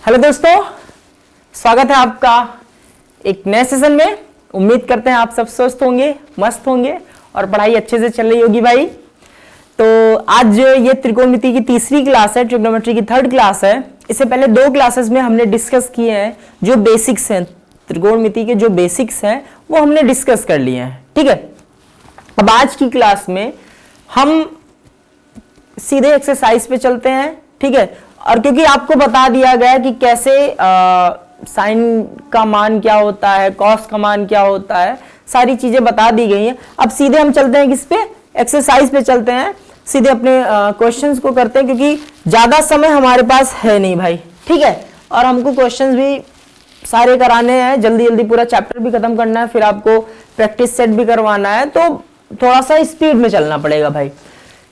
Hello दोस्तों, स्वागत है आपका एक नए सेशन में। उम्मीद करते हैं आप सब स्वस्थ होंगे, मस्त होंगे और पढ़ाई अच्छे से चल रही होगी भाई। तो आज ये त्रिकोणमिति की तीसरी क्लास है, ट्रिग्नोमेट्री की थर्ड क्लास है। इससे पहले दो क्लासेस में हमने डिस्कस किए हैं जो बेसिक्स हैं, त्रिकोणमिति के जो बेसिक्स हैं वो हमने डिस्कस कर लिए हैं। ठीक है, अब आज की क्लास में हम सीधे एक्सरसाइज पे चलते हैं। ठीक है, और क्योंकि आपको बता दिया गया कि कैसे साइन का मान क्या होता है, कॉस का मान क्या होता है, सारी चीजें बता दी गई हैं। अब सीधे हम चलते हैं किस पे, एक्सरसाइज पे चलते हैं, सीधे अपने क्वेश्चंस को करते हैं क्योंकि ज्यादा समय हमारे पास है नहीं भाई। ठीक है, और हमको क्वेश्चंस भी सारे कराने हैं, जल्दी जल्दी पूरा चैप्टर भी खत्म करना है, फिर आपको प्रैक्टिस सेट भी करवाना है, तो थोड़ा सा स्पीड में चलना पड़ेगा भाई।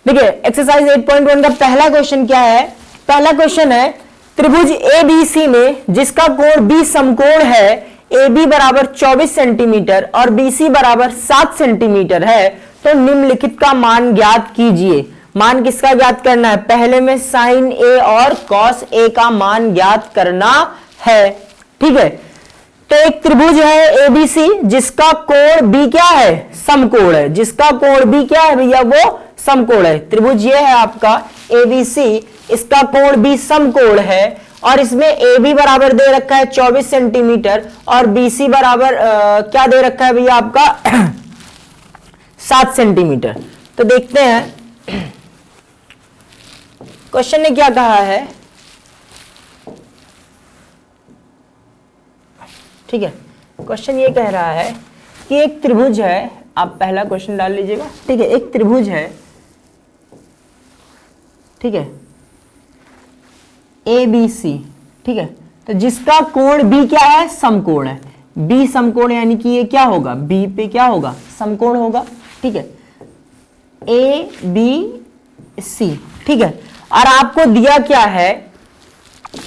देखिए, एक्सरसाइज 8.1 का पहला क्वेश्चन क्या है। पहला क्वेश्चन है, त्रिभुज ABC में जिसका कोण B समकोण है, AB बराबर 24 सेंटीमीटर और BC बराबर 7 सेंटीमीटर है, तो निम्नलिखित का मान ज्ञात कीजिए। मान किसका ज्ञात करना है? पहले में साइन A और कॉस A का मान ज्ञात करना है। ठीक है, तो एक त्रिभुज है ABC जिसका कोण B क्या है? समकोण है। जिसका कोण B क्या है भैया? वो समकोण है। त्रिभुज ये है आपका ABC, इसका कोण B समकोण है और इसमें AB बराबर दे रखा है 24 सेंटीमीटर और BC बराबर क्या दे रखा है भैया आपका 7 सेंटीमीटर। तो देखते हैं क्वेश्चन ने क्या कहा है। ठीक है, क्वेश्चन ये कह रहा है कि एक त्रिभुज है, आप पहला क्वेश्चन डाल लीजिएगा। ठीक है, एक त्रिभुज है, ठीक है, ABC। ठीक है, तो जिसका कोण B क्या है? समकोण है। B समकोण यानी कि ये क्या होगा? B पे क्या होगा? समकोण होगा। ठीक है, ABC। ठीक है, और आपको दिया क्या है?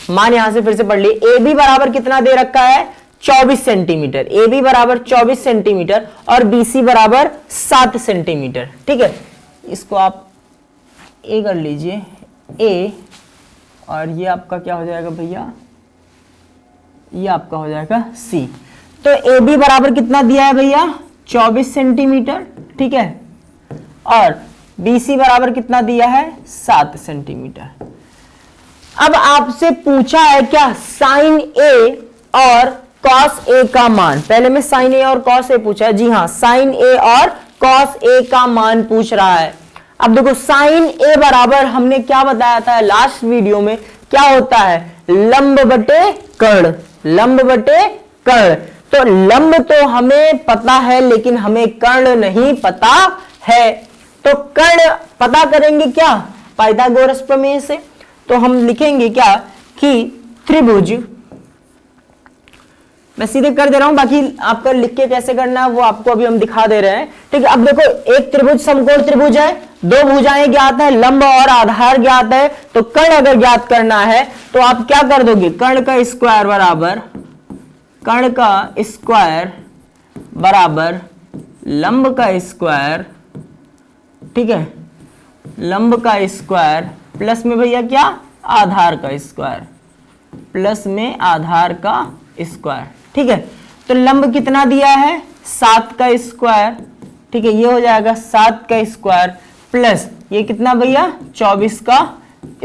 मान यहां से फिर से पढ़ लिए। AB बराबर कितना दे रखा है? 24 सेंटीमीटर। AB बराबर 24 सेंटीमीटर और BC बराबर 7 सेंटीमीटर। ठीक है, इसको आप A कर लीजिए, A, और ये आपका क्या हो जाएगा भैया? ये आपका हो जाएगा C। तो AB बराबर कितना दिया है भैया? 24 सेंटीमीटर। ठीक है, और BC बराबर कितना दिया है? 7 सेंटीमीटर। अब आपसे पूछा है क्या? साइन A और कॉस A का मान। पहले में साइन A और कॉस A पूछा है। जी हाँ, साइन A और कॉस A का मान पूछ रहा है। अब देखो, साइन A बराबर हमने क्या बताया था लास्ट वीडियो में? क्या होता है? लंब बटे कर्ण। लंब बटे कर्ण। तो लंब तो हमें पता है लेकिन हमें कर्ण नहीं पता है, तो कर्ण पता करेंगे क्या? पाइथागोरस प्रमेय से। तो हम लिखेंगे क्या कि त्रिभुज, मैं सीधे कर दे रहा हूं, बाकी आपका लिख के कैसे करना है वो आपको अभी हम दिखा दे रहे हैं। ठीक है, अब देखो, एक त्रिभुज समकोण त्रिभुज है, दो भुजाएं ज्ञात है, लंब और आधार ज्ञात है, तो कर्ण अगर ज्ञात करना है तो आप क्या कर दोगे? कर्ण का स्क्वायर बराबर, कर्ण का स्क्वायर बराबर लंब का स्क्वायर। ठीक है, लंब का स्क्वायर प्लस में भैया क्या? आधार का स्क्वायर, प्लस में आधार का स्क्वायर। ठीक है, तो लंब कितना दिया है? 7 का स्क्वायर। ठीक है, ये हो जाएगा 7 का स्क्वायर प्लस ये कितना भैया? 24 का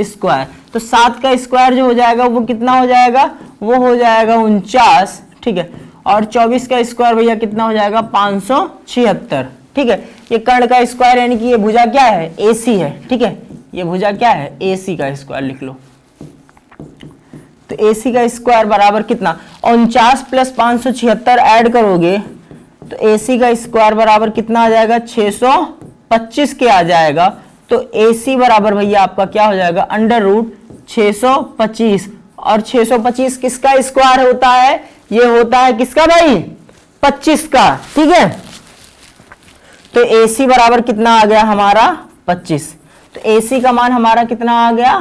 स्क्वायर। तो 7 का स्क्वायर जो हो जाएगा वो कितना हो जाएगा? वो हो जाएगा 49। ठीक है, और 24 का स्क्वायर भैया कितना हो जाएगा? 576। ठीक है, ये कर्ण का स्क्वायर यानी कि ये भुजा क्या है? AC है। ठीक है, ये भुजा क्या है? AC का स्क्वायर लिख लो। तो AC का स्क्वायर बराबर कितना? 49 प्लस 576 ऐड करोगे तो AC का स्क्वायर बराबर कितना आ जाएगा? 625 के आ जाएगा। तो AC बराबर भैया आपका क्या हो जाएगा? Under root 625। और 625 किसका स्क्वायर होता है? ये होता है किसका भाई? 25 का। ठीक है, तो AC बराबर कितना आ गया हमारा? 25। तो AC का मान हमारा कितना आ गया?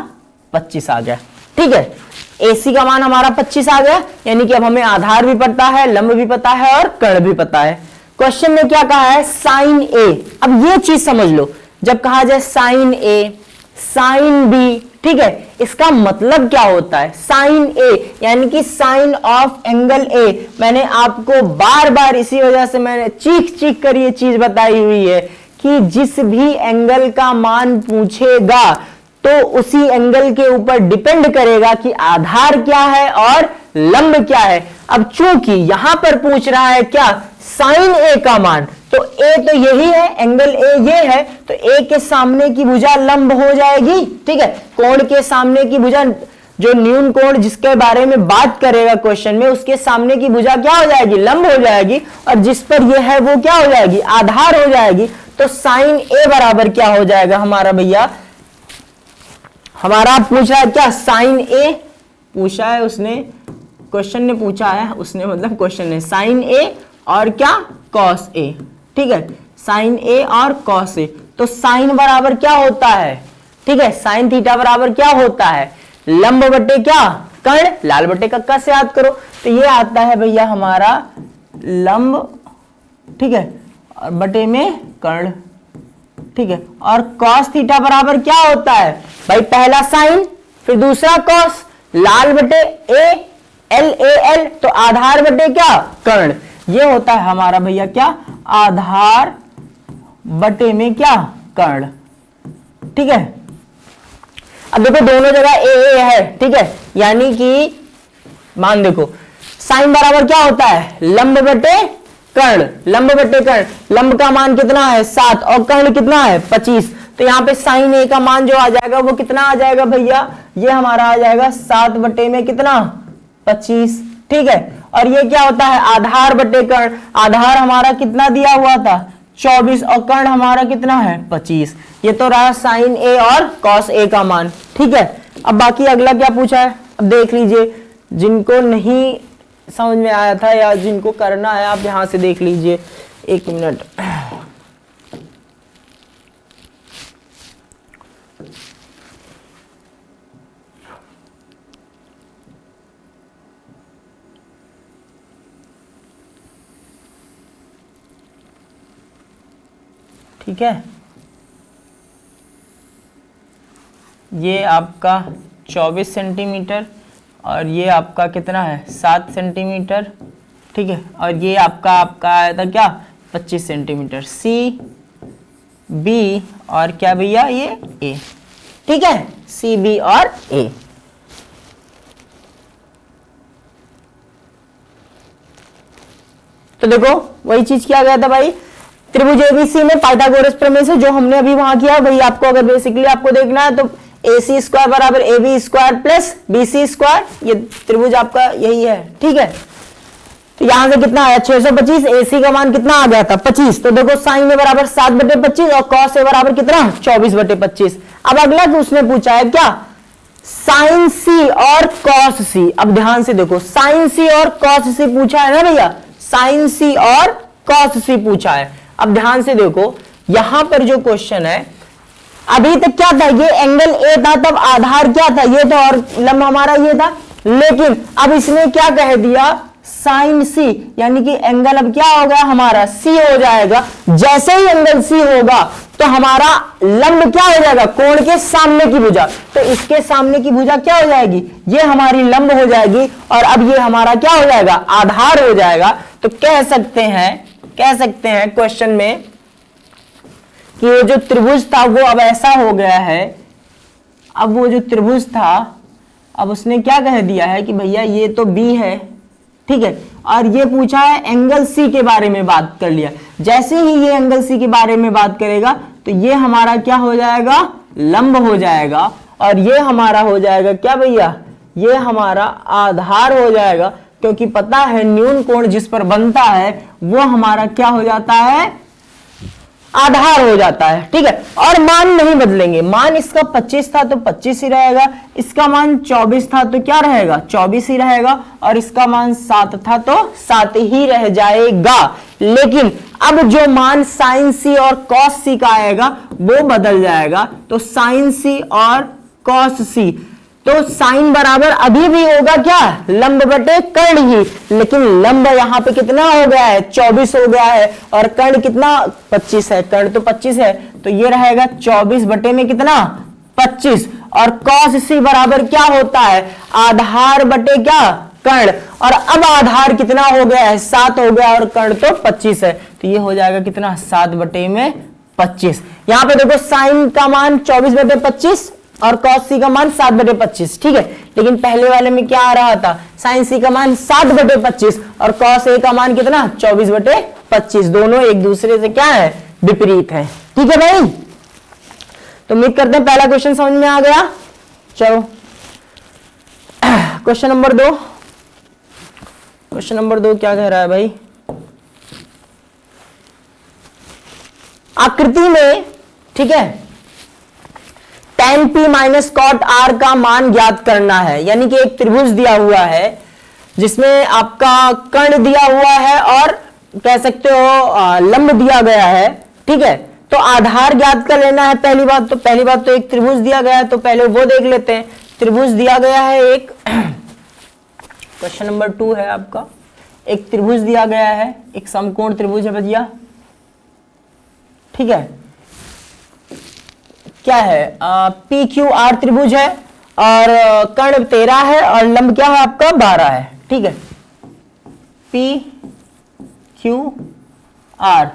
25 आ गया। ठीक है, AC का मान हमारा 25 आ गया, यानी कि अब हमें आधार भी पता है, लंब भी पता है और कर्ण भी पता है। क्वेश्चन में क्या कहा है? Sine A। अब ये चीज समझ लो, जब कहा जाए साइन A, साइन B, ठीक है, इसका मतलब क्या होता है? साइन ए, यानी कि साइन ऑफ एंगल ए। मैंने आपको बार बार इसी वजह से मैंने चीख चीख कर ये चीज बताई हुई है कि जिस भी एंगल का मान पूछेगा तो उसी एंगल के ऊपर डिपेंड करेगा कि आधार क्या है और लंब क्या है। अब चूंकि यहां पर पूछ रहा है क्या? साइन ए का मान, तो ए तो यही है, एंगल ए ये है, तो ए के सामने की भुजा लंब हो जाएगी। ठीक है, कोण के सामने की भुजा, जो न्यून कोण जिसके बारे में बात करेगा क्वेश्चन में, उसके सामने की भुजा क्या हो जाएगी? लंब हो जाएगी, और जिस पर ये है वो क्या हो जाएगी? आधार हो जाएगी। तो साइन ए बराबर क्या हो जाएगा हमारा भैया? हमारा पूछा है क्या? साइन ए पूछा है उसने, क्वेश्चन ने पूछा है उसने, मतलब क्वेश्चन ने साइन ए और क्या? Cos A. ठीक है, साइन ए और कॉस ए। तो साइन बराबर क्या होता है? ठीक है, साइन थीटा बराबर क्या होता है? लंब बटे क्या? कर्ण। लाल बटे कक्का से याद करो, तो ये आता है भैया हमारा लंब, ठीक है, और बटे में कर्ण। ठीक है, और कॉस थीटा बराबर क्या होता है भाई? पहला साइन, फिर दूसरा कॉस, लाल बटे ए, एल ए एल, तो आधार बटे क्या? कर्ण। ये होता है हमारा भैया क्या? आधार बटे में क्या? कर्ण। ठीक है, अब देखो दोनों जगह ए है। ठीक है, यानी कि मान देखो, साइन बराबर क्या होता है? लंब बटे कर्ण। लंब बटे कर्ण, लंब का मान कितना है? 7, और कर्ण कितना है? 25। तो यहाँ पे साइन ए का मान जो आ जाएगा वो कितना आ जाएगा भैया? ये हमारा आ जाएगा 7 बटे में कितना? 25। ठीक है, और ये क्या होता है? आधार बटे कर्ण। आधार हमारा कितना दिया हुआ था? 24, और कर्ण हमारा कितना है? 25। ये तो रहा साइन ए और कॉस ए का मान। ठीक है, अब बाकी अगला क्या पूछा है अब देख लीजिए। जिनको नहीं समझ में आया था या जिनको करना है आप यहां से देख लीजिए। 1 मिनट, ठीक है, ये आपका 24 सेंटीमीटर और ये आपका कितना है? 7 सेंटीमीटर। ठीक है, और ये आपका आया था क्या? 25 सेंटीमीटर। सी बी और क्या भैया? ये ए। ठीक है, सी बी और ए। तो देखो वही चीज किया गया था भाई, त्रिभुज एबीसी में पाइथागोरस प्रमेय से जो हमने अभी वहां किया भाई। आपको अगर बेसिकली आपको देखना है तो AC स्क्वायर बराबर AB square plus BC square, ये त्रिभुज आपका यही है। ठीक है, तो यहां से कितना आया? 625। AC का मान कितना आ गया था? 25। तो देखो साइन ए बराबर 7 बटे 25 और कॉस ए बराबर कितना? 24 बटे 25। अब अगला उसने पूछा है क्या? साइन सी और कॉस सी। अब ध्यान से देखो, साइन सी और कॉस सी पूछा है ना भैया, साइन सी और कॉस सी पूछा है। अब ध्यान से देखो, यहां पर जो क्वेश्चन है, अभी तक क्या था? ये एंगल ए था, तब आधार क्या था? ये था, और लंब हमारा ये था। लेकिन अब इसने क्या कह दिया? साइन सी, यानी कि एंगल अब क्या हो गया हमारा? सी हो जाएगा। जैसे ही एंगल सी होगा तो हमारा लंब क्या हो जाएगा? कोण के सामने की भुजा। तो इसके सामने की भुजा क्या हो जाएगी? ये हमारी लंब हो जाएगी, और अब ये हमारा क्या हो जाएगा? आधार हो जाएगा। तो कह सकते हैं क्वेश्चन में कि वो जो त्रिभुज था वो अब ऐसा हो गया है। अब वो जो त्रिभुज था, अब उसने क्या कह दिया है कि भैया ये तो बी है। ठीक है, और ये पूछा है एंगल सी के बारे में बात कर लिया। जैसे ही ये एंगल सी के बारे में बात करेगा तो ये हमारा क्या हो जाएगा? लंब हो जाएगा, और ये हमारा हो जाएगा क्या भैया? ये हमारा आधार हो जाएगा, क्योंकि पता है न्यून कोण जिस पर बनता है वो हमारा क्या हो जाता है? आधार हो जाता है। ठीक है, और मान नहीं बदलेंगे। मान इसका 25 था तो 25 ही रहेगा, इसका मान 24 था तो क्या रहेगा? 24 ही रहेगा, और इसका मान 7 था तो 7 ही रह जाएगा। लेकिन अब जो मान साइन सी और कॉस सी का आएगा वो बदल जाएगा। तो साइन सी और कॉस सी, तो साइन बराबर अभी भी होगा क्या? लंब बटे कर्ण ही। लेकिन लंब यहां पे कितना हो गया है? 24 हो गया है, और कर्ण कितना? 25 है। कर्ण तो 25 है, तो ये रहेगा 24 बटे में कितना? 25। और cos c बराबर क्या होता है, आधार बटे क्या, कर्ण। और अब आधार कितना हो गया है, 7 हो गया और कर्ण तो 25 है, तो ये हो जाएगा कितना, 7 बटे में 25। यहां पे देखो साइन का मान 24 बटे 25 और cos c का मान 7 बटे 25, ठीक है। लेकिन पहले वाले में क्या आ रहा था, sin c का मान 7 बटे 25 और cos a का मान कितना, 24 बटे 25। दोनों एक दूसरे से क्या है, विपरीत है, ठीक है भाई। तो उम्मीद करते हैं पहला क्वेश्चन समझ में आ गया। चलो क्वेश्चन नंबर 2, क्वेश्चन नंबर 2 क्या कह रहा है भाई, आकृति में, ठीक है, tan p minus cot r का मान ज्ञात करना है। यानी कि एक त्रिभुज दिया हुआ है जिसमें आपका कर्ण दिया हुआ है और कह सकते हो लंब दिया गया है, ठीक है। तो आधार ज्ञात कर लेना है पहली बात। तो पहली बात तो एक त्रिभुज दिया गया है, तो पहले वो देख लेते हैं। त्रिभुज दिया गया है एक, क्वेश्चन नंबर 2 है आपका, एक त्रिभुज दिया गया है, एक समकोण त्रिभुज है भैया, ठीक है। क्या है, पी क्यू आर त्रिभुज है और कर्ण 13 है और लंब क्या है आपका 12 है, ठीक है। पी क्यू आर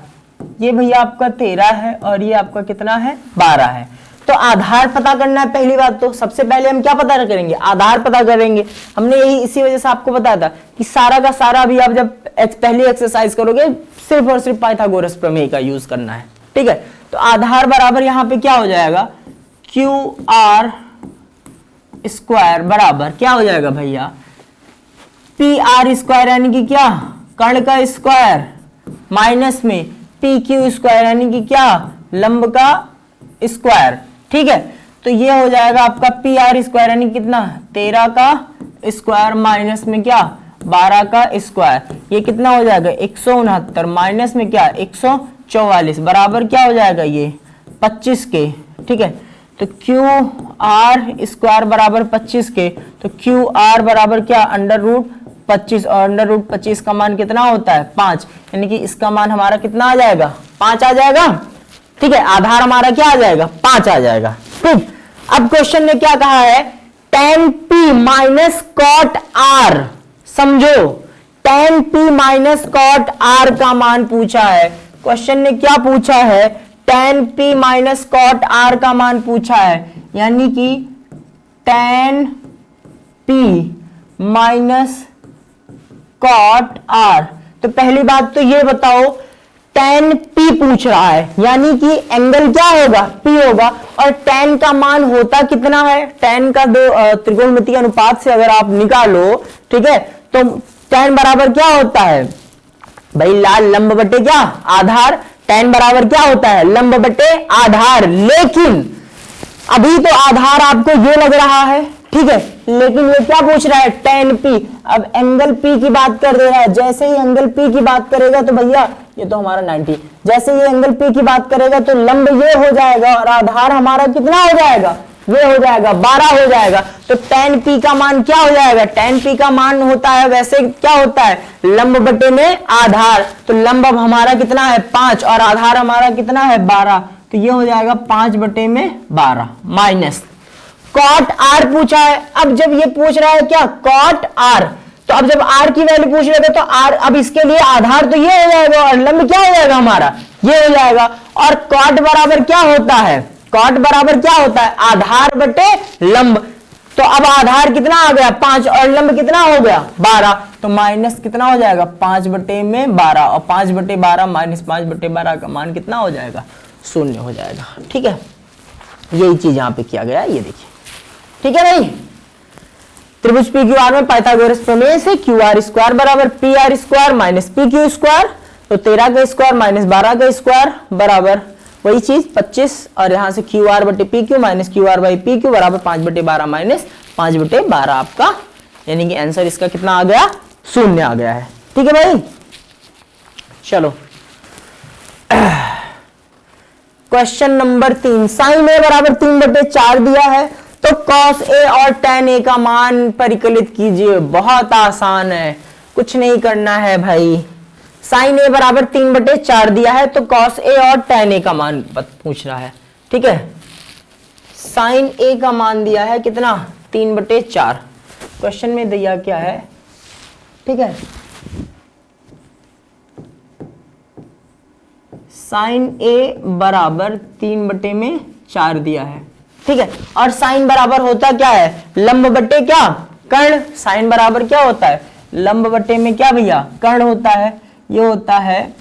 ये भैया आपका 13 है और ये आपका कितना है, 12 है। तो आधार पता करना है पहली बात। तो सबसे पहले हम क्या पता करेंगे, आधार पता करेंगे। हमने यही इसी वजह से आपको बताया था कि सारा का सारा अभी आप जब पहली एक्सरसाइज करोगे सिर्फ और सिर्फ पाइथागोरस प्रमेय का यूज करना है, ठीक है। तो आधार बराबर यहां पे क्या हो जाएगा, क्यू आर स्क्वायर बराबर क्या हो जाएगा भैया, पी आर स्क्वायर यानी कि क्या, कर्ण का स्क्वायर माइनस में पी क्यू स्क्वायर यानी कि क्या, लंब का स्क्वायर, ठीक है। तो ये हो जाएगा आपका पी आर स्क्वायर यानी कितना, 13 का स्क्वायर माइनस में क्या, 12 का स्क्वायर। ये कितना हो जाएगा 169 माइनस में क्या 144 बराबर क्या हो जाएगा ये 25 के, ठीक है। तो क्यू आर स्क्वायर बराबर 25 के, तो क्यू आर बराबर क्या अंडर रूट 25 और अंडर रूट 25 का मान कितना होता है 5, यानी कि इसका मान हमारा कितना आ जाएगा 5 आ जाएगा, ठीक है। आधार हमारा क्या आ जाएगा 5 आ जाएगा, ठीक। अब क्वेश्चन ने क्या कहा है, tan p minus cot r, समझो tan p minus cot r का मान पूछा है। क्वेश्चन ने क्या पूछा है, tan p minus cot r का मान पूछा है, यानी कि tan p minus cot r। तो पहली बात तो ये बताओ tan p पूछ रहा है, यानी कि एंगल क्या होगा p होगा, और tan का मान होता कितना है, tan का दो त्रिकोणमितीय अनुपात से अगर आप निकालो, ठीक है, तो tan बराबर क्या होता है भाई, लाल लंब बटे क्या आधार। tan बराबर क्या होता है, लंब बटे आधार। लेकिन अभी तो आधार आपको ये लग रहा है, ठीक है, लेकिन ये क्या पूछ रहा है tan p। अब एंगल p की बात कर रहा है, जैसे ही एंगल p की बात करेगा तो भैया ये तो हमारा 90, जैसे ही एंगल p की बात करेगा तो लंब ये हो जाएगा और आधार हमारा कितना हो जाएगा, ये हो जाएगा 12 हो जाएगा। तो tan p का मान क्या हो जाएगा, tan p का मान होता है वैसे क्या होता है लंब बटे में आधार। तो लंब अब हमारा कितना है 5 और आधार हमारा कितना है 12, तो ये हो जाएगा 5 बटे में 12 माइनस कॉट r पूछा है। अब जब ये पूछ रहा है क्या कॉट r, तो अब जब r की वैल्यू पूछ रहे थे तो r, अब इसके लिए आधार तो ये हो जाएगा और लंब क्या हो जाएगा हमारा ये हो जाएगा। और कॉट बराबर क्या होता है, कॉट बराबर क्या होता है आधार बटे लंब। तो अब आधार कितना आ गया 5 और लंब कितना हो गया 12, तो माइनस कितना हो जाएगा 5 बटे में 12 और 5 बटे 12 माइनस 5 बटे 12 का मान कितना हो जाएगा 0 हो जाएगा, ठीक है। यही चीज यहां पे किया गया ये देखिए, ठीक है भाई। त्रिभुज पी क्यू आर में पाइथागोरस प्रमेय से क्यू आर स्क्वायर बराबर P R square minus P Q square, तो 13 का स्क्वायर माइनस 12 का स्क्वायर बराबर वही चीज 25, और यहां से क्यू आर बटे P Q minus Q R by P Q बराबर 5 बटे 12 माइनस 5 बटे 12 आपका, यानी कि आंसर इसका कितना आ गया 0 आ गया है, ठीक है भाई। चलो क्वेश्चन नंबर 3, साइन ए बराबर 3 बटे 4 दिया है, तो cos a और tan a का मान परिकलित कीजिए। बहुत आसान है, कुछ नहीं करना है भाई। साइन a बराबर 3 बटे 4 दिया है, तो cos a और tan a का मान पूछ रहा है, ठीक है। साइन ए का मान दिया है कितना 3/4। क्वेश्चन में दिया क्या है, ठीक है, साइन ए बराबर 3/4 दिया है, ठीक है। और साइन बराबर होता क्या है, लंब बटे क्या कर्ण। साइन बराबर क्या होता है, लंब बटे में क्या भैया कर्ण होता है। ये होता है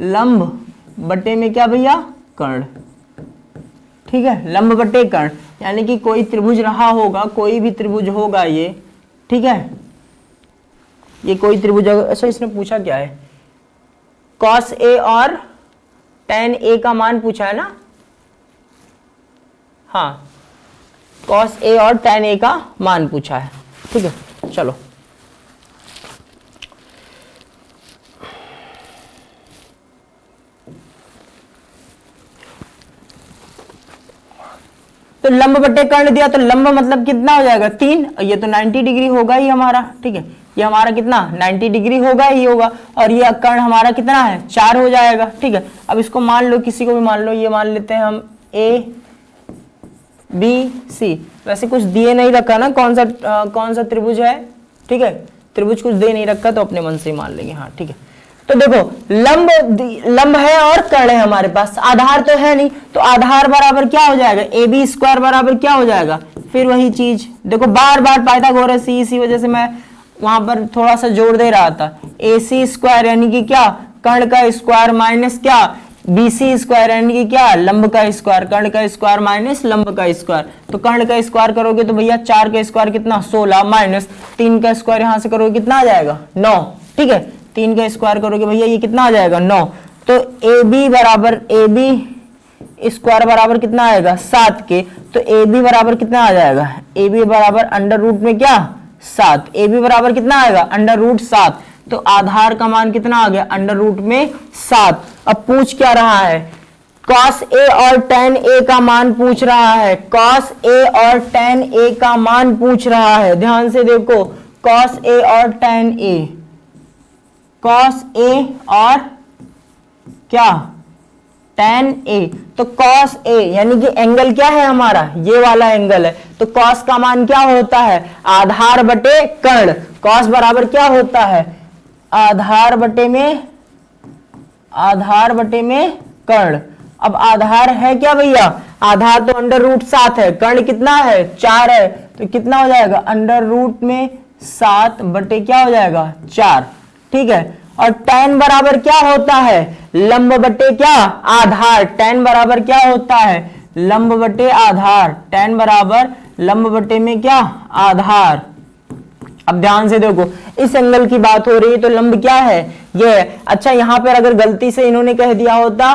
लंब बटे में क्या भैया कर्ण, ठीक है, लंब बटे कर्ण। यानी कि कोई त्रिभुज रहा होगा, कोई भी त्रिभुज होगा ये, ठीक है, ये कोई त्रिभुज। अच्छा इसने पूछा क्या है, cos a और tan a का मान पूछा है ना, हाँ, cos a और tan a का मान पूछा है, ठीक है। चलो तो लंब बटे कर्ण दिया, तो लंब मतलब कितना हो जाएगा 3, और ये तो 90 डिग्री होगा ही हमारा, ठीक है, ये हमारा कितना 90 डिग्री होगा ही होगा। और ये कर्ण हमारा कितना है 4 हो जाएगा, ठीक है। अब इसको मान लो, किसी को भी मान लो, ये मान लेते हैं हम A B C। वैसे कुछ दिए नहीं रखा ना कौन सा त्रिभुज है, ठीक है, त्रिभुज कुछ दे नहीं रखा तो अपने मन से ही मान लेंगे, हाँ ठीक है। तो देखो लंब है और कर्ण है हमारे पास, आधार तो है नहीं, तो आधार बराबर क्या हो जाएगा, AB² बराबर क्या हो जाएगा, फिर वही चीज देखो बार बार पाइथागोरस, इसी वजह से मैं वहां पर थोड़ा सा जोर दे रहा था। AC² यानी कि क्या कर्ण का स्क्वायर माइनस क्या BC² यानी कि क्या लंब का स्क्वायर, कर्ण का स्क्वायर माइनस लंब का स्क्वायर। तो कर्ण का स्क्वायर करोगे तो भैया 4 का स्क्वायर कितना 16 माइनस 3 का स्क्वायर यहां से करोगे कितना आ जाएगा 9, ठीक है, 3 का स्क्वायर करोगे भैया ये कितना आ जाएगा 9। तो AB बराबर AB² बराबर कितना आएगा 7 के, तो AB बराबर कितना आ जाएगा, AB बराबर अंडर रूट में क्या 7, AB बराबर कितना आएगा अंडर रूट 7। तो आधार का मान कितना आ गया अंडर रूट में 7। अब पूछ क्या रहा है, cos A और tan A का मान पूछ रहा है, cos A और tan A का मान पूछ रहा है, ध्यान से देखो, cos A और tan A, cos A और क्या tan A। तो cos A यानी कि एंगल क्या है हमारा, ये वाला एंगल है, तो cos का मान क्या होता है आधार बटे कर्ण। cos बराबर क्या होता है आधार बटे में कर्ण। अब आधार है क्या भैया, आधार तो अंडर रूट 7 है, कर्ण कितना है 4 है, तो कितना हो जाएगा अंडर रूट में 7 बटे क्या हो जाएगा 4, ठीक है। और tan बराबर क्या होता है लंब बटे क्या आधार, tan बराबर क्या होता है लंब बटे आधार, tan बराबर लंब बटे में क्या आधार। अब ध्यान से देखो, इस एंगल की बात हो रही है तो लंब क्या है ये है। अच्छा यहां पर अगर गलती से इन्होंने कह दिया होता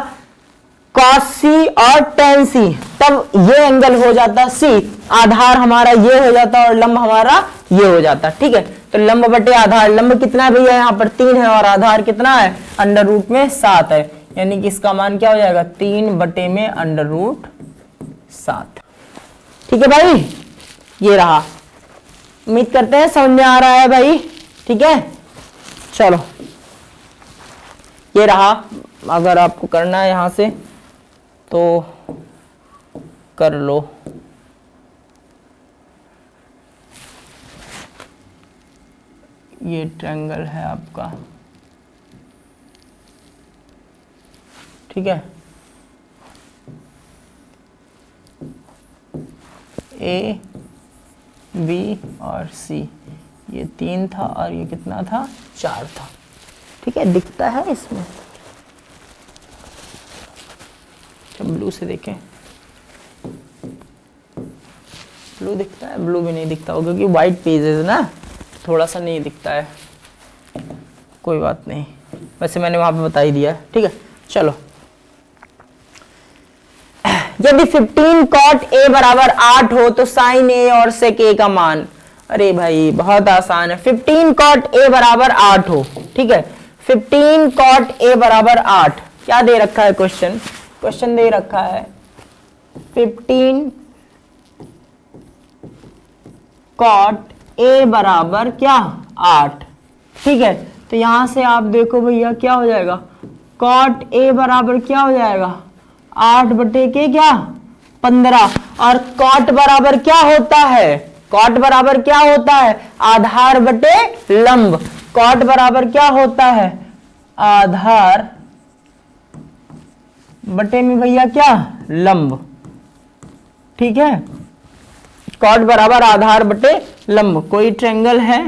cos C और tan C, तब ये एंगल हो जाता C, आधार हमारा ये हो जाता और लंब हमारा ये हो जाता, ठीक है। तो लंब बटे आधार, लंब कितना है भैया यहाँ पर 3 है और आधार कितना है अंडर रूट में 7 है, यानी कि इसका मान क्या हो जाएगा 3 बटे में अंडर रूट 7, ठीक है भाई। ये रहा, उम्मीद करते हैं समझ में आ रहा है भाई, ठीक है। चलो ये रहा, अगर आपको करना है यहां से तो कर लो। ये ट्रायंगल है आपका, ठीक है, A B और C, ये 3 था और ये कितना था 4 था, ठीक है, दिखता है इसमें। ब्लू से देखें, ब्लू दिखता है, ब्लू भी नहीं दिखता होगा क्योंकि वाइट पेजेस है ना, थोड़ा सा नहीं दिखता है, कोई बात नहीं, वैसे मैंने वहां पे बता ही दिया, ठीक है। चलो यदि 15 cot A बराबर 8 हो तो sin A और sec A का मान, अरे भाई बहुत आसान है, 15 cot A बराबर 8 हो, ठीक है, 15 cot A बराबर 8, क्या दे रखा है क्वेश्चन दे रखा है 15 cot A बराबर क्या 8, ठीक है। तो यहां से आप देखो भैया क्या हो जाएगा कॉट ए बराबर क्या हो जाएगा 8 बटे के क्या 15। और कॉट बराबर क्या होता है, कॉट बराबर क्या होता है आधार बटे लंब। कॉट बराबर क्या होता है आधार बटे में भैया क्या लंब। ठीक है, कॉट बराबर आधार बटे लंब। कोई ट्रायंगल है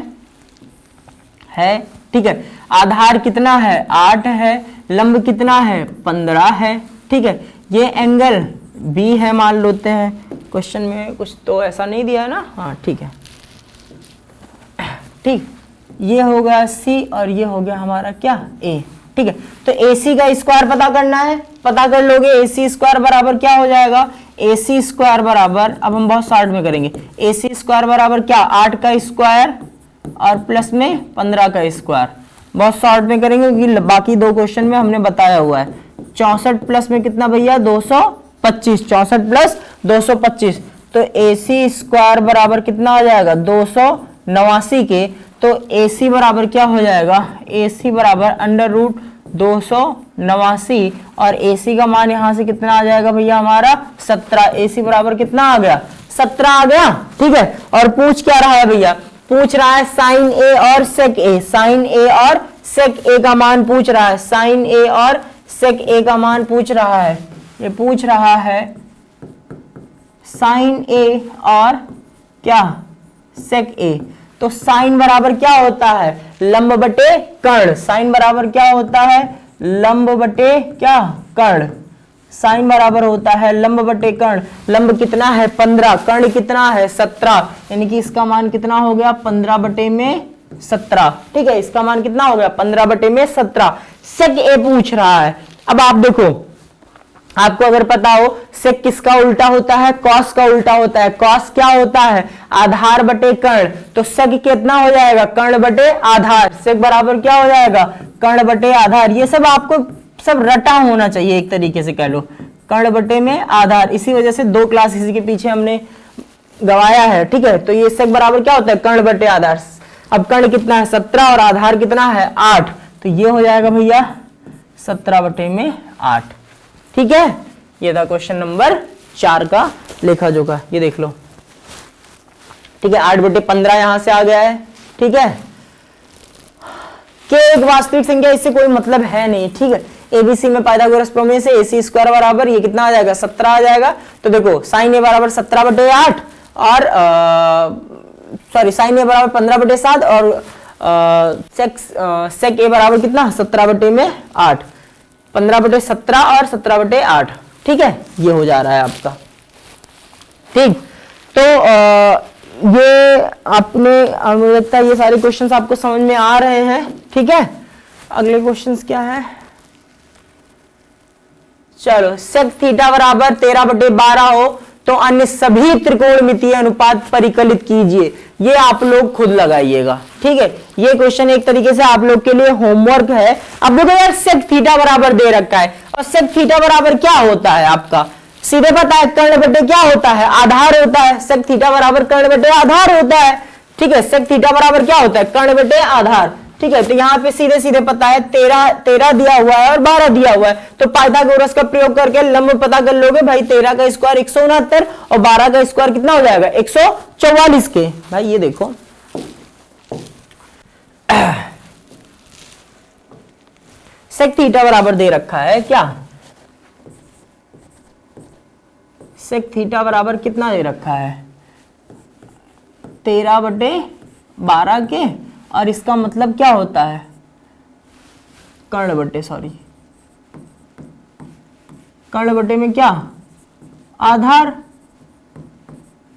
ठीक है, आधार कितना है 8 है, लंब कितना है 15 है। ठीक है, ये एंगल बी है मान लेते हैं, क्वेश्चन में कुछ तो ऐसा नहीं दिया है ना, हाँ ठीक है। ठीक, ये हो गया सी और ये हो गया हमारा क्या ए। ठीक है, तो AC का स्क्वायर पता करना है, पता कर लोगे। AC स्क्वायर बराबर क्या हो जाएगा AC स्क्वायर बराबर, अब हम बहुत शॉर्ट में करेंगे, AC स्क्वायर बराबर क्या 8 का स्क्वायर और प्लस में 15 का स्क्वायर। बहुत शॉर्ट में करेंगे क्योंकि बाकी दो क्वेश्चन में हमने बताया हुआ है। 64 प्लस में कितना भैया 225, 64 प्लस 225, तो AC स्क्वायर बराबर कितना आ जाएगा 289 के। तो AC बराबर क्या हो जाएगा AC बराबर अंडर रूट 289 और AC का मान यहां से कितना आ जाएगा भैया हमारा 17। AC बराबर कितना आ गया 17 आ गया। ठीक है, और पूछ क्या रहा है भैया, पूछ रहा है साइन ए और सेक ए, साइन ए और सेक ए का मान पूछ रहा है, साइन ए और सेक ए का मान पूछ रहा है। ये पूछ रहा है साइन ए और क्या सेक ए। तो साइन बराबर क्या होता है लंब बटे कर्ण, साइन बराबर क्या होता है लंब बटे क्या कर्ण, साइन बराबर होता है लंब बटे कर्ण। लंब कितना है 15, कर्ण कितना है 17, यानी कि इसका मान कितना हो गया 15 बटे में 17। ठीक है, इसका मान कितना हो गया 15 बटे में 17। सेक ए पूछ रहा है। अब आप देखो, आपको अगर पता हो सेक किसका उल्टा होता है कॉस का उल्टा होता है। कॉस क्या होता है आधार बटे कर्ण, तो सेक कितना हो जाएगा कर्ण बटे आधार। सेक बराबर क्या हो जाएगा कर्ण बटे आधार। ये सब आपको सब रटा होना चाहिए, एक तरीके से कह लो कर्ण बटे में आधार। इसी वजह से 2 क्लास इसी के पीछे हमने गवाया है। ठीक है, तो ये सेक बराबर क्या होता है कर्ण बटे आधार। अब कर्ण कितना है 17 और आधार कितना है 8, तो ये हो जाएगा भैया 17 बटे में 8। ठीक है, ये था क्वेश्चन नंबर 4 का लेखा जोखा, ये देख लो। ठीक है, 8 बटे 15 यहां से आ गया है। ठीक है, के एक वास्तविक संख्या, इससे कोई मतलब है नहीं। ठीक है, एबीसी में पाइथागोरस प्रमेय से AC स्क्वायर बराबर ये कितना आ जाएगा 17 आ जाएगा। तो देखो साइन ए बराबर 17 बटे 8 और सॉरी साइन ए बराबर 15 बटे 7 और सेक ए बराबर कितना 17 बटे में 8, 15 बटे 17 और 17 बटे 8। ठीक है, ये हो जा रहा है आपका। ठीक, तो ये आपने मुझे लगता है ये सारे क्वेश्चंस आपको समझ में आ रहे हैं। ठीक है, अगले क्वेश्चंस क्या है, चलो सेक थीटा बराबर 13 बटे 12 हो तो अन्य सभी त्रिकोणमितीय अनुपात परिकलित कीजिए। ये आप लोग खुद लगाइएगा। ठीक है, ये क्वेश्चन एक तरीके से आप लोग के लिए होमवर्क है। अब देखो यार सेक थीटा बराबर दे रखा है और सेक थीटा बराबर क्या होता है आपका सीधे पता है कर्ण बटे क्या होता है आधार होता है। सेक थीटा बराबर कर्ण बटे आधार होता है। ठीक है, सेक थीटा बराबर क्या होता है कर्ण बटे आधार। ठीक है, तो यहाँ पे सीधे सीधे पता है 13 दिया हुआ है और 12 दिया हुआ है, तो पाइथागोरस का प्रयोग करके लंब पता कर लोगे भाई। 13 का स्क्वायर 169 और 12 का स्क्वायर कितना हो जाएगा 144 के। भाई ये देखो सेक थीटा बराबर दे रखा है क्या, सेक थीटा बराबर कितना दे रखा है 13 बटे 12 के, और इसका मतलब क्या होता है कर्ण बटे कर्ण बटे में क्या आधार।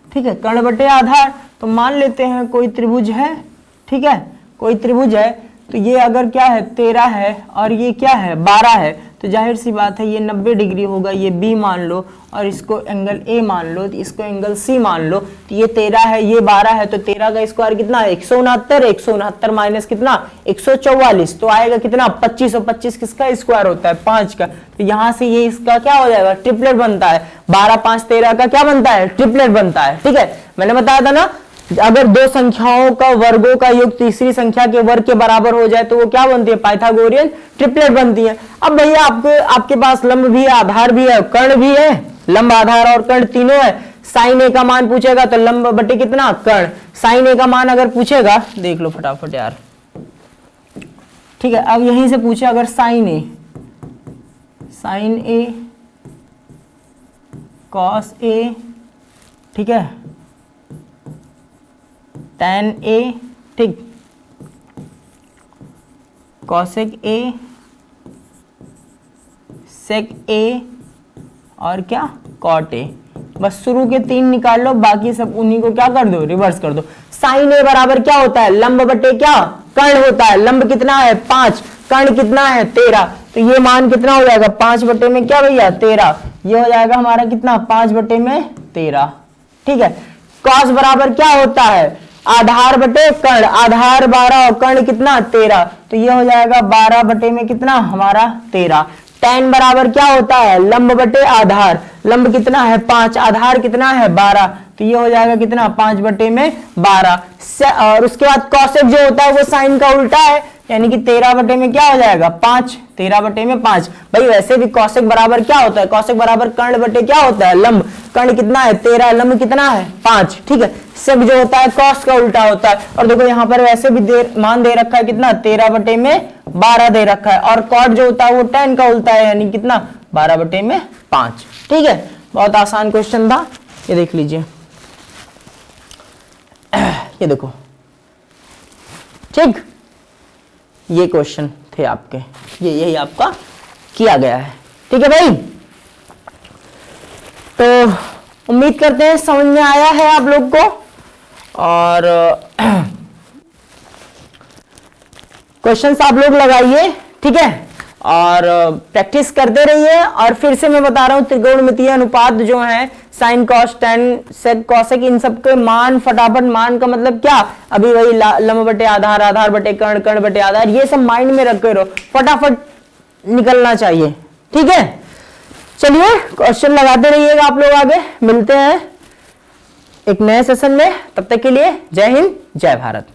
ठीक है, कर्ण बटे आधार। तो मान लेते हैं कोई त्रिभुज है। ठीक है, कोई त्रिभुज है, तो ये अगर क्या है 13 है और ये क्या है 12 है, तो जाहिर सी बात है ये 90 डिग्री होगा। ये B मान लो और इसको एंगल A मान लो, तो इसको एंगल C मान लो। तो ये 13 है ये 12 है, तो 13 का स्क्वायर कितना है 169, 169 माइनस कितना 144, तो आएगा कितना 25। और 25 किसका स्क्वायर होता है 5 का। तो यहां से ये इसका क्या हो जाएगा ट्रिपलेट बनता है। 12 5 13 का क्या बनता है ट्रिपलेट बनता है। ठीक है, मैंने बताया था ना अगर दो संख्याओं का वर्गों का योग तीसरी संख्या के वर्ग के बराबर हो जाए तो वो क्या बनती है, पाइथागोरियन ट्रिपलेट बनती है। अब भैया आपके पास लंब भी है, आधार भी है, कर्ण भी है, लंब आधार और कर्ण तीनों है। साइन ए का मान पूछेगा तो लंब बटे कितना, कर्ण। साइन ए का मान अगर पूछेगा, देख लो फटाफट यार, ठीक है। अब यहीं से पूछे अगर साइन ए कॉस ए, ठीक है, tan ए, ठीक, कॉसेक ए, सेक ए और क्या, कॉट ए। बस शुरू के 3 निकाल लो, बाकी सब उन्हीं को क्या कर दो, रिवर्स कर दो। साइन ए बराबर क्या होता है, लंब बटे क्या, कर्ण होता है। लंब कितना है 5, कर्ण कितना है 13, तो ये मान कितना हो जाएगा 5 बटे में क्या भैया 13, ये हो जाएगा हमारा कितना 5 बटे में 13, ठीक है। कॉस बराबर क्या होता है, आधार बटे कर्ण, आधार 12 और कर्ण कितना 13, तो ये हो जाएगा 12 बटे में कितना हमारा 13। tan बराबर क्या होता है, लंब बटे आधार, लंब कितना है 5, आधार कितना है 12, तो ये हो जाएगा कितना 5 बटे में 12। और उसके बाद कॉसेक जो होता है वो साइन का उल्टा है, यानी कि 13 बटे में क्या हो जाएगा 5, 13 बटे में 5। भाई वैसे भी कॉसेक बराबर क्या होता है, कॉसेक बराबर कर्ण बटे क्या होता है, लंब, कर्ण कितना है 13, लंब कितना है 5, ठीक है। सेक जो होता है कॉस का उल्टा होता है। और देखो यहाँ पर वैसे भी मान दे रखा है कितना 13 बटे में 12 दे रखा है, और कॉट जो होता है वो tan का उल्टा है, यानी कितना 12 बटे में 5, ठीक है। बहुत आसान क्वेश्चन था, ये देख लीजिए, ये देखो, ठीक, ये क्वेश्चन थे आपके, ये यही आपका किया गया है, ठीक है भाई। तो उम्मीद करते हैं समझ में आया है आप लोग को, और क्वेश्चंस आप लोग लगाइए, ठीक है, और प्रैक्टिस करते रहिए। और फिर से मैं बता रहा हूं त्रिकोणमितीय अनुपात जो है, sine cos tan sec cosec, इन सब के मान फटाफट, मान का मतलब क्या, अभी वही लंब बटे आधार, आधार बटे कर्ण, कर्ण बटे आधार, ये सब माइंड में रख के रहो, फटाफट निकलना चाहिए, ठीक है। चलिए क्वेश्चन लगाते रहिएगा आप लोग, आगे मिलते हैं एक नए सेशन में, तब तक के लिए जय हिंद जय भारत।